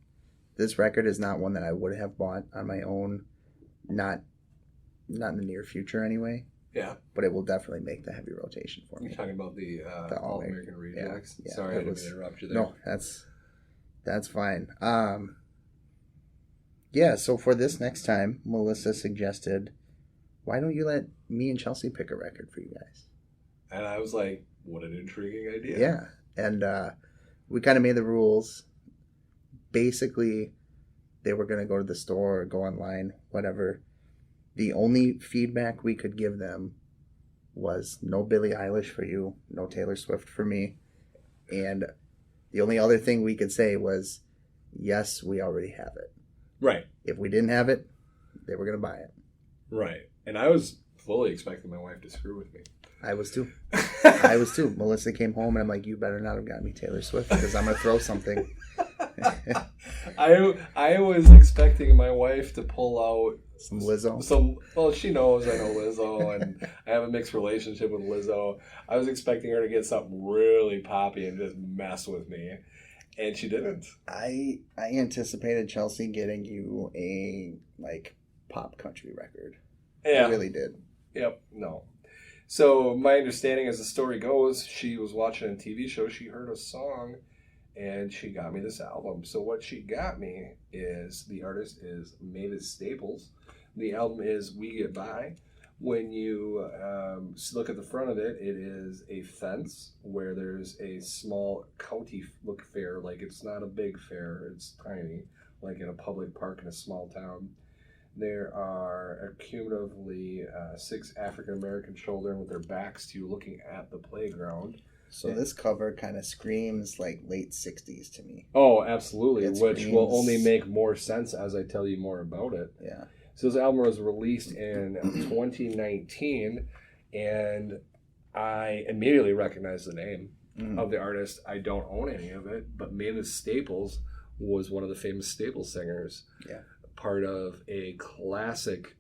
this record is not one that I would have bought on my own, not in the near future anyway. Yeah. But it will definitely make the heavy rotation for me. You're talking about the All-American Rejects? Yeah, sorry, I didn't interrupt you there. No, that's fine. Yeah, so for this next time, Melissa suggested, why don't you let me and Chelsea pick a record for you guys? And I was like, what an intriguing idea. Yeah, and we kind of made the rules. Basically, they were going to go to the store or go online, whatever. The only feedback we could give them was no Billie Eilish for you, no Taylor Swift for me. And the only other thing we could say was, yes, we already have it. Right. If we didn't have it, they were going to buy it. Right. And I was fully expecting my wife to screw with me. I was too. Melissa came home and I'm like, you better not have gotten me Taylor Swift because I'm going to throw something. I was expecting my wife to pull out Some Lizzo. Well, she knows I know Lizzo, and I have a mixed relationship with Lizzo. I was expecting her to get something really poppy and just mess with me, and she didn't. I anticipated Chelsea getting you a pop country record. Yeah, I really did. Yep. No. So my understanding, as the story goes, she was watching a TV show. She heard a song, and she got me this album. So what she got me is, the artist is Mavis Staples. The album is We Get By. When you look at the front of it, it is a fence where there's a small county look fair. Like, it's not a big fair, it's tiny, like in a public park in a small town. There are cumulatively 6 African American children with their backs to you, looking at the playground. So this cover kind of screams like late 60s to me. Oh, absolutely, which will only make more sense as I tell you more about it. Yeah. So this album was released in 2019, and I immediately recognized the name of the artist. I don't own any of it, but Mavis Staples was one of the famous Staples singers. Yeah. Part of a classic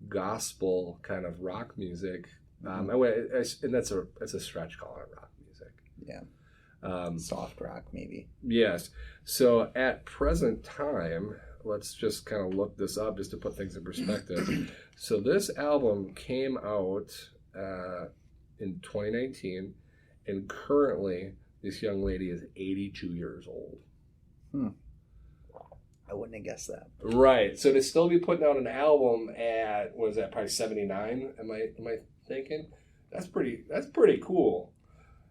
gospel kind of rock music. And that's a stretch calling it rock music. Yeah. Soft rock, maybe. Yes. So at present time, let's just kind of look this up just to put things in perspective. So this album came out in 2019, and currently this young lady is 82 years old. I wouldn't have guessed that. Right. So to still be putting out an album at, what is that, probably 79? Am I thinking? That's pretty cool.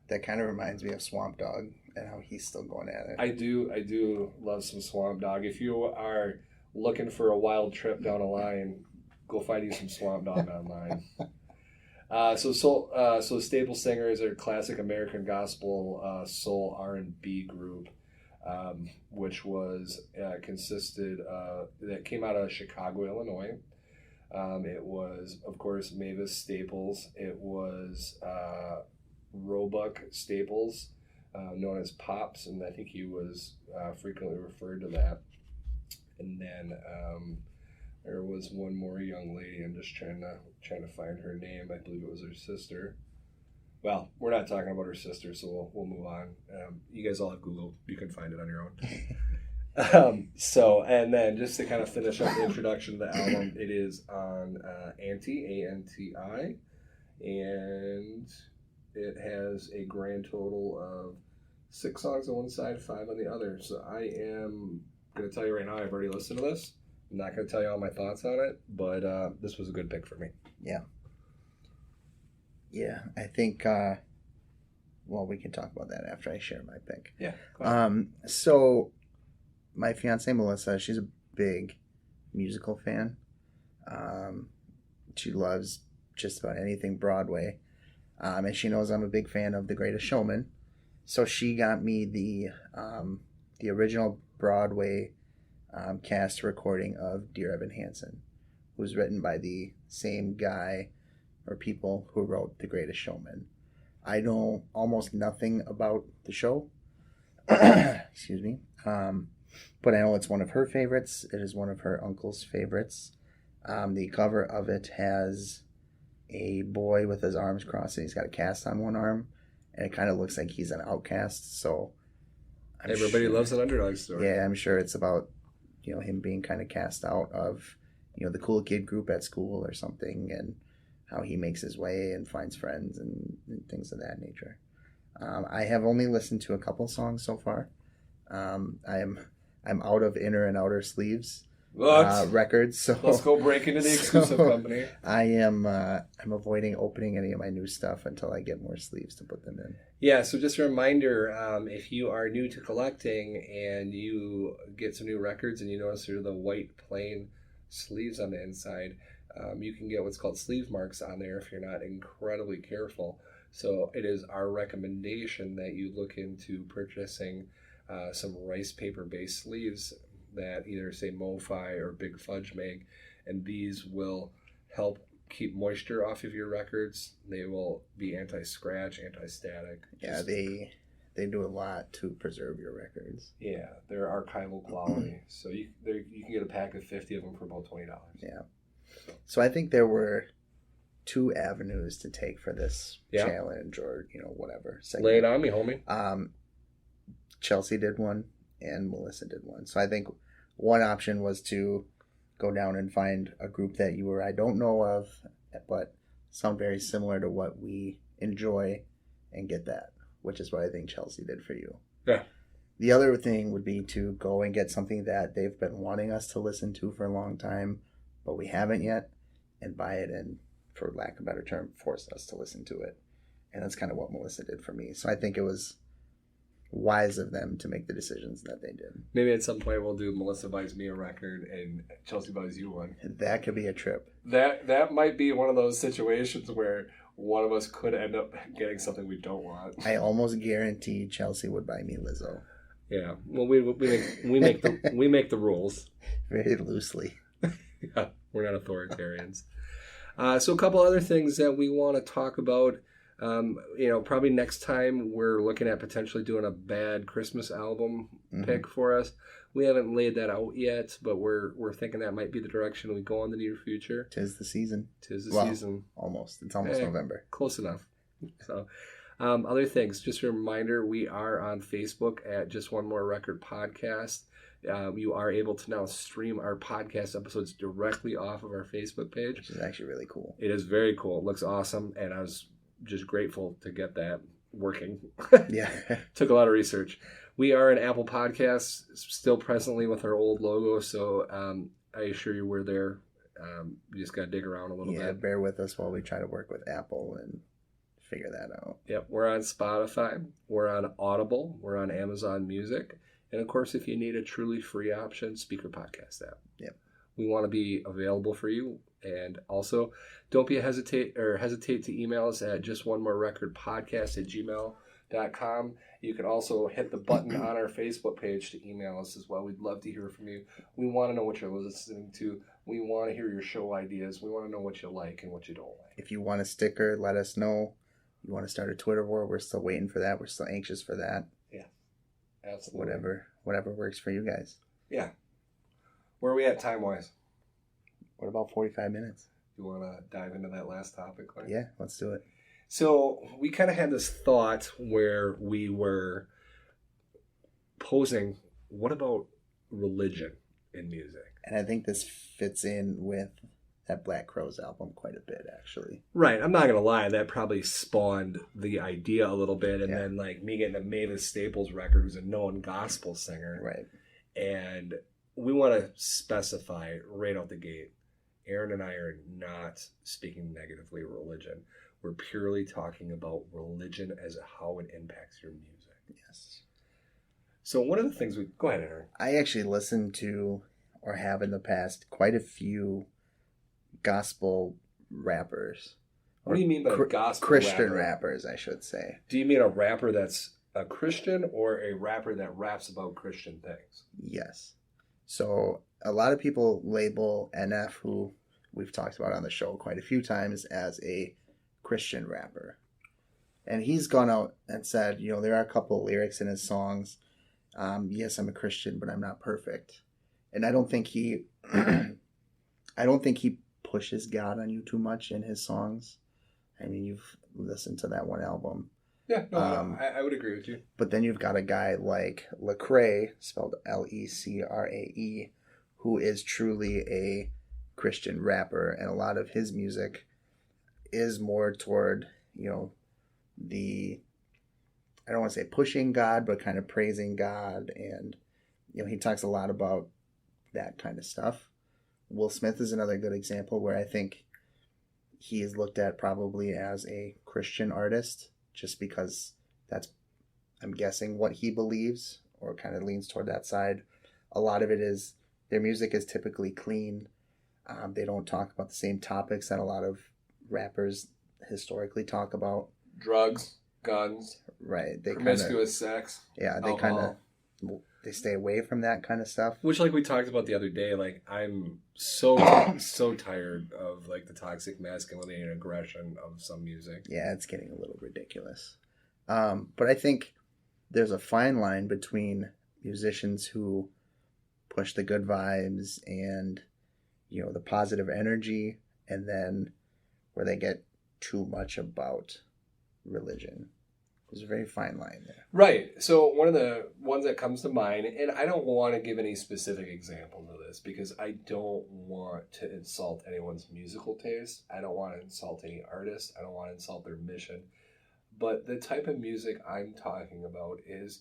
That kind of reminds me of Swamp Dogg and how he's still going at it. I do love some Swamp Dogg. If you are looking for a wild trip down a line, go find you some Swamp Dogg online. So Staples Singers are a classic American gospel soul R&B group, which was that came out of Chicago, Illinois. It was, of course, Mavis Staples. It was Roebuck Staples, known as Pops, and I think he was frequently referred to that. And then there was one more young lady. I'm just trying to find her name. I believe it was her sister. Well, we're not talking about her sister, so we'll move on. You guys all have Google. You can find it on your own. And then just to kind of finish up the introduction of the album, it is on Anti, A-N-T-I, and it has a grand total of 6 songs on one side, 5 on the other. So I am going to tell you right now, I've already listened to this. I'm not going to tell you all my thoughts on it, but this was a good pick for me. Yeah. Yeah, I think, we can talk about that after I share my pick. Yeah. So my fiance Melissa, she's a big musical fan. She loves just about anything Broadway. And she knows I'm a big fan of The Greatest Showman. So she got me the original Broadway cast recording of Dear Evan Hansen, who's written by the same guy or people who wrote The Greatest Showman. I know almost nothing about the show. Excuse me. But I know it's one of her favorites. It is one of her uncle's favorites. The cover of it has a boy with his arms crossed and he's got a cast on one arm, and it kind of looks like he's an outcast. So everybody loves an underdog story. Yeah, I'm sure it's about him being kind of cast out of the cool kid group at school or something, and how he makes his way and finds friends and things of that nature. I have only listened to a couple songs so far. I'm out of Inner and Outer Sleeves records, so let's go break into the exclusive company. I'm avoiding opening any of my new stuff until I get more sleeves to put them in. Yeah, so just a reminder, if you are new to collecting and you get some new records and you notice there are the white plain sleeves on the inside, you can get what's called sleeve marks on there if you're not incredibly careful. So it is our recommendation that you look into purchasing some rice paper based sleeves that either say MoFi or Big Fudge make, and these will help keep moisture off of your records. They will be anti-scratch, anti-static. Yeah, They do a lot to preserve your records. Yeah, they're archival quality. So you can get a pack of 50 of them for about $20. Yeah. So I think there were 2 avenues to take for this challenge, or whatever segment. Lay it on me, homie. Chelsea did one and Melissa did one. So I think one option was to go down and find a group that you or I don't know of, but sound very similar to what we enjoy, and get that, which is what I think Chelsea did for you. Yeah. The other thing would be to go and get something that they've been wanting us to listen to for a long time, but we haven't yet, and buy it and, for lack of a better term, force us to listen to it. And that's kind of what Melissa did for me. So I think it was wise of them to make the decisions that they did. Maybe at some point we'll do Melissa buys me a record and Chelsea buys you one. That could be a trip. That might be one of those situations where one of us could end up getting something we don't want. I almost guarantee Chelsea would buy me Lizzo. Yeah. Well, we make the rules very loosely. Yeah, we're not authoritarians. So a couple other things that we want to talk about. Probably next time we're looking at potentially doing a bad Christmas album pick for us. We haven't laid that out yet, but we're thinking that might be the direction we go in the near future. Tis the season. Season. Almost. It's almost November. Close enough. So, other things. Just a reminder, we are on Facebook at Just One More Record Podcast. You are able to now stream our podcast episodes directly off of our Facebook page. Which is actually really cool. It is very cool. It looks awesome, and I was just grateful to get that working. Yeah. Took a lot of research. We are an Apple Podcasts, still presently with our old logo, so I assure you we're there. You just got to dig around a little bit. Yeah, bear with us while we try to work with Apple and figure that out. Yep, we're on Spotify, we're on Audible, we're on Amazon Music, and of course, if you need a truly free option, Speaker Podcast app. Yep. We want to be available for you. And also, don't hesitate to email us at justonemorerecordpodcast@gmail.com. You can also hit the button on our Facebook page to email us as well. We'd love to hear from you. We want to know what you're listening to. We want to hear your show ideas. We want to know what you like and what you don't like. If you want a sticker, let us know. You want to start a Twitter war, we're still waiting for that. We're still anxious for that. Yeah, absolutely. Whatever works for you guys. Yeah. Where are we at time-wise? What about 45 minutes? You want to dive into that last topic? Right? Yeah, let's do it. So we kind of had this thought where we were posing, what about religion in music? And I think this fits in with that Black Crowes album quite a bit, actually. Right. I'm not going to lie. That probably spawned the idea a little bit. And then like me getting a Mavis Staples record, who's a known gospel singer. Right. And we want to specify right out the gate, Aaron and I are not speaking negatively of religion. We're purely talking about religion as how it impacts your music. Yes. So one of the things go ahead, Aaron. I actually listened to, or have in the past, quite a few gospel rappers. What do you mean by gospel Christian rappers, I should say. Do you mean a rapper that's a Christian or a rapper that raps about Christian things? Yes. So a lot of people label NF, who we've talked about on the show quite a few times, as a Christian rapper. And he's gone out and said, there are a couple of lyrics in his songs. Yes, I'm a Christian, but I'm not perfect. And I don't think he pushes God on you too much in his songs. I mean, you've listened to that one album. Yeah, no, I would agree with you. But then you've got a guy like Lecrae, spelled Lecrae, who is truly a Christian rapper, and a lot of his music is more toward, I don't want to say pushing God, but kind of praising God, and he talks a lot about that kind of stuff. Will Smith is another good example where I think he is looked at probably as a Christian artist, just because that's, I'm guessing, what he believes, or kind of leans toward that side. A lot of it is, their music is typically clean. They don't talk about the same topics that a lot of rappers historically talk about. Drugs, guns, right? They promiscuous sex. Yeah, they stay away from that kind of stuff. Which, like we talked about the other day, like I'm so tired of like the toxic masculinity and aggression of some music. Yeah, it's getting a little ridiculous. But I think there's a fine line between musicians who push the good vibes and, the positive energy, and then where they get too much about religion. There's a very fine line there. Right. So one of the ones that comes to mind, and I don't want to give any specific examples of this because I don't want to insult anyone's musical taste. I don't want to insult any artist. I don't want to insult their mission. But the type of music I'm talking about is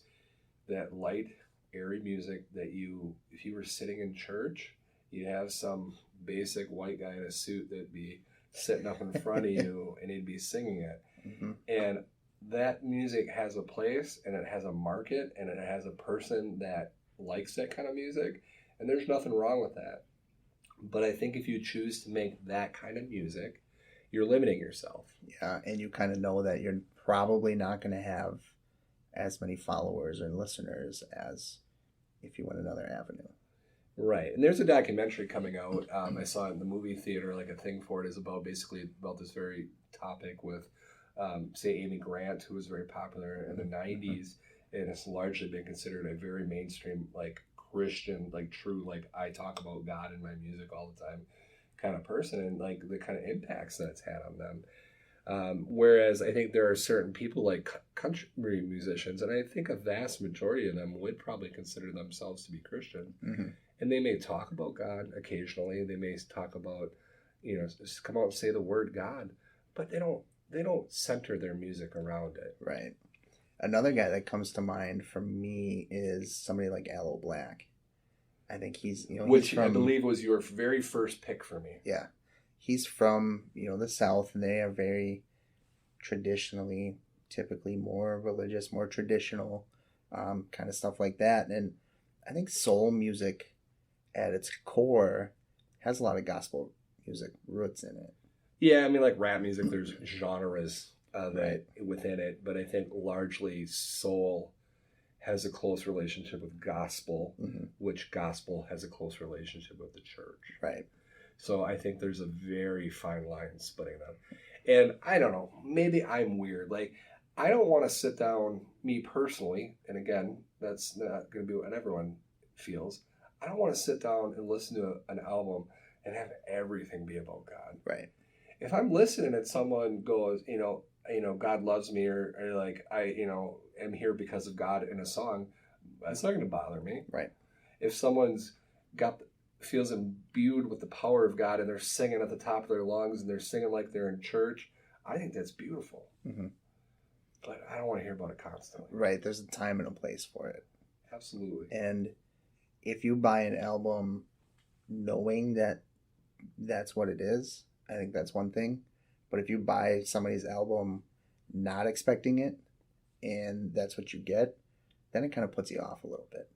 that light, airy music that if you were sitting in church, you'd have some basic white guy in a suit that'd be sitting up in front of you and he'd be singing it. Mm-hmm. And that music has a place and it has a market and it has a person that likes that kind of music. And there's nothing wrong with that. But I think if you choose to make that kind of music, you're limiting yourself. Yeah, and you kind of know that you're probably not going to have as many followers and listeners as if you went another avenue. Right. And there's a documentary coming out. I saw it in the movie theater, like a thing for it is about this very topic with, say, Amy Grant, who was very popular in the 90s. And it's largely been considered a very mainstream, like Christian, like true, like I talk about God in my music all the time kind of person, and like the kind of impacts that it's had on them. Whereas I think there are certain people like country musicians, and I think a vast majority of them would probably consider themselves to be Christian. Mm-hmm. And they may talk about God occasionally. They may talk about, just come out and say the word God, but they don't center their music around it. Right. Another guy that comes to mind for me is somebody like Aloe Black. I think which I believe was your very first pick for me. Yeah. He's from, the South, and they are very traditionally, typically more religious, more traditional, kind of stuff like that. And I think soul music at its core has a lot of gospel music roots in it. Yeah, I mean, like rap music, there's genres of it within it, but I think largely soul has a close relationship with gospel, mm-hmm. which gospel has a close relationship with the church. Right. So I think there's a very fine line splitting them. And I don't know, maybe I'm weird. Like, I don't want to sit down, me personally, and again, that's not going to be what everyone feels. I don't want to sit down and listen to an album and have everything be about God. Right. If I'm listening and someone goes, God loves me, or like I, am here because of God in a song, that's not going to bother me. Right. If someone's feels imbued with the power of God and they're singing at the top of their lungs and they're singing like they're in church, I think that's beautiful. Mm-hmm. But I don't want to hear about it constantly. Right. There's a time and a place for it. Absolutely. And if you buy an album knowing that that's what it is, I think that's one thing. But if you buy somebody's album not expecting it and that's what you get, then it kind of puts you off a little bit.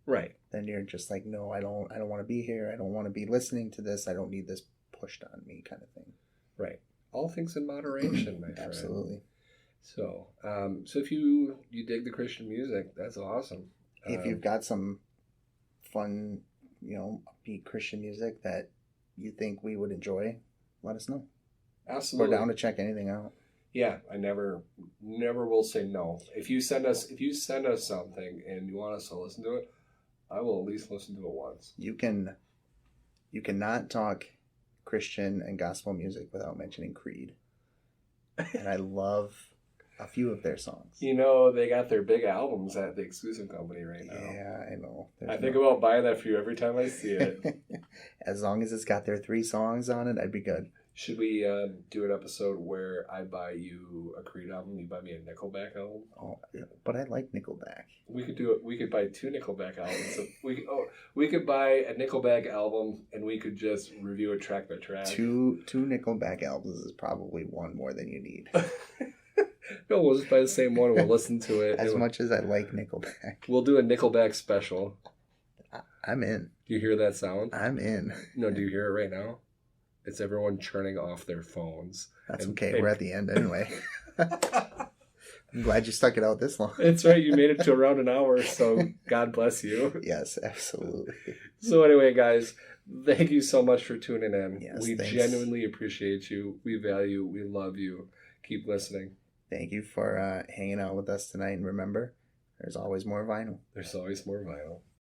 Right. Then you're just like, no, I don't want to be here. I don't want to be listening to this. I don't need this pushed on me, kind of thing. Right. All things in moderation, my friend. Absolutely. So if you dig the Christian music, that's awesome. If you've got some fun, upbeat Christian music that you think we would enjoy, let us know. Absolutely. We're down to check anything out. Yeah, I never will say no. If you send us something and you want us to listen to it, I will at least listen to it once. You cannot talk Christian and gospel music without mentioning Creed. And I love a few of their songs. They got their big albums at the exclusive company right now. Yeah, I know. I think about buying that for you every time I see it. As long as it's got their 3 songs on it, I'd be good. Should we do an episode where I buy you a Creed album, you buy me a Nickelback album? Oh, but I like Nickelback. We could do it. We could buy 2 Nickelback albums. So we could buy a Nickelback album and we could just review it track by track. 2 Nickelback albums is probably one more than you need. No, we'll just buy the same one. We'll listen to it. As much as I like Nickelback. We'll do a Nickelback special. I'm in. Do you hear that sound? I'm in. No, do you hear it right now? It's everyone churning off their phones. That's okay. We're at the end anyway. I'm glad you stuck it out this long. That's right. You made it to around an hour, so God bless you. Yes, absolutely. So anyway, guys, thank you so much for tuning in. Yes, we genuinely appreciate you. We value, we love you. Keep listening. Thank you for hanging out with us tonight. And remember, There's always more vinyl. There's always more vinyl.